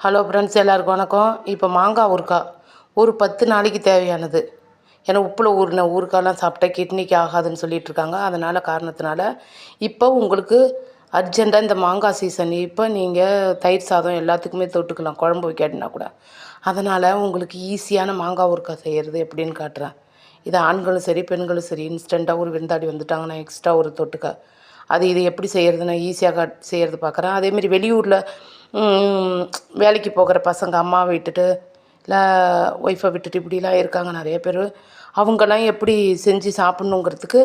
Hello friends, எல்லாருக்கும் வணக்கம். இப்போ மாங்காய் ஊறுகாய் ஒரு 10 நாளைக்கு தேவையானது. ஏன்னா உப்பில் ஊறின ஊறுகாய்லாம் சாப்பிட்டா கிட்னிக்கு ஆகாதுன்னு சொல்லிட்டு இருக்காங்க. அதனால் காரணத்தினால இப்போ உங்களுக்கு அர்ஜெண்ட்டாக இந்த மாங்காய் சீசன். இப்போ நீங்கள் தயிர் சாதம் எல்லாத்துக்குமே தொட்டுக்கலாம், குழம்பு வைக்காட்டினா கூட. அதனால் உங்களுக்கு ஈஸியான மாங்காய் ஊறுகாய் செய்கிறது எப்படின்னு காட்டுறேன். இது ஆண்களும் சரி பெண்களும் சரி இன்ஸ்டண்ட்டாக ஒரு விருந்தாடி வந்துட்டாங்கன்னா எக்ஸ்ட்ரா ஒரு தொட்டுக்க இது எப்படி செய்கிறதுன்னு ஈஸியாக செய்கிறது பார்க்குறேன். அதேமாரி வெளியூரில் வேலைக்கு போகிற பசங்க அம்மாவை விட்டுட்டு இல்லை ஒய்ஃபை விட்டுட்டு இப்படிலாம் இருக்காங்க நிறைய பேர். அவங்கெல்லாம் எப்படி செஞ்சு சாப்பிட்ணுங்கிறதுக்கு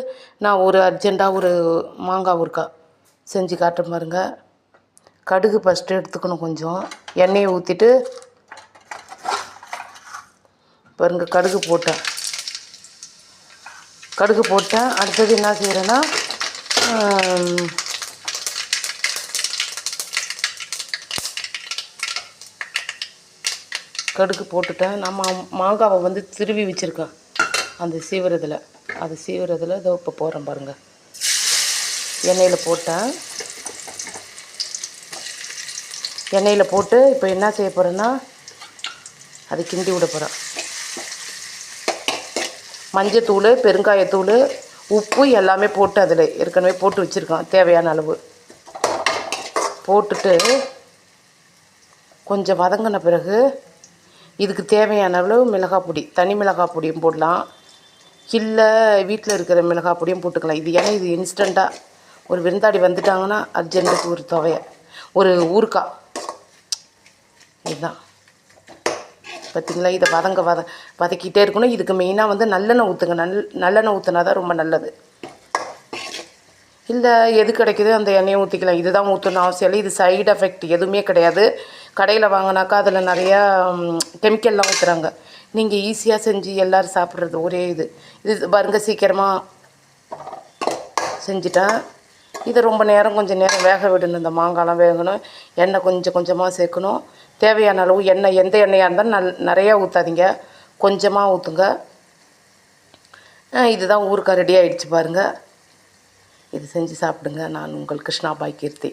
நான் ஒரு அர்ஜெண்ட்டாக ஒரு மாங்காய் ஊறுகாய் செஞ்சு காட்டுற பாருங்க. கடுகு ஃபஸ்ட்டு எடுத்துக்கணும். கொஞ்சம் எண்ணெயை ஊற்றிட்டு பாருங்க, கடுகு போட்டேன். அடுத்தது என்ன செய்கிறேன்னா கடுகு போட்டுட்டேன். நம்ம மாங்காவை வந்து திருவி வச்சுருக்கேன் அந்த சீவிரத்தில். இதோ இப்போ போடுறேன் பாருங்கள். எண்ணெயில் போட்டு இப்போ என்ன செய்ய போகிறேன்னா அதை கிண்டி விட போகிறேன். மஞ்சத்தூள், பெருங்காயத்தூள், உப்பு எல்லாமே போட்டு அதில் ஏற்கனவே போட்டு வச்சுருக்கேன். தேவையான அளவு போட்டுட்டு கொஞ்சம் வதங்கின பிறகு இதுக்கு தேவையான அளவு மிளகாய் பொடி, தனி மிளகாய் பொடியும் போடலாம், இல்லை வீட்டில் இருக்கிற மிளகாய் பொடியும் போட்டுக்கலாம். இது ஏன்னா இது இன்ஸ்டண்ட்டாக ஒரு விருந்தாடி வந்துட்டாங்கன்னா அர்ஜென்ட்டுக்கு ஒரு துவையை ஒரு ஊறுகாய் இதுதான். பார்த்திங்களா, இதை வதக்கிட்டே இருக்கணும். இதுக்கு மெயினாக வந்து நல்லெண்ணெய் ஊற்றுங்க. நல்லெண்ணெய் ஊற்றினா தான் ரொம்ப நல்லது. இல்லை எது கிடைக்குதோ அந்த எண்ணெயை ஊற்றிக்கலாம். இதுதான் ஊற்றணும் அவசியம் இல்லை. இது சைடு எஃபெக்ட் எதுவுமே கிடையாது. கடையில் வாங்கினாக்கா அதில் நிறையா கெமிக்கல்லாம் ஊற்றுறாங்க. நீங்கள் ஈஸியாக செஞ்சு எல்லோரும் சாப்பிட்றது ஒரே இது பாருங்க. சீக்கிரமாக செஞ்சுட்டேன். இதை ரொம்ப நேரம் கொஞ்சம் நேரம் வேக விடணும். இந்த மாங்காய்லாம் வேகணும். எண்ணெய் கொஞ்சம் கொஞ்சமாக சேர்க்கணும். தேவையான அளவு எண்ணெய், எந்த எண்ணெயாக இருந்தாலும் நிறையா ஊற்றாதீங்க, கொஞ்சமாக ஊற்றுங்க. இதுதான் ஊறுகாய் ரெடி ஆகிடுச்சு பாருங்கள். இது செஞ்சு சாப்பிடுங்க. நான் உங்கள் கிருஷ்ணா பாய் கீர்த்தி.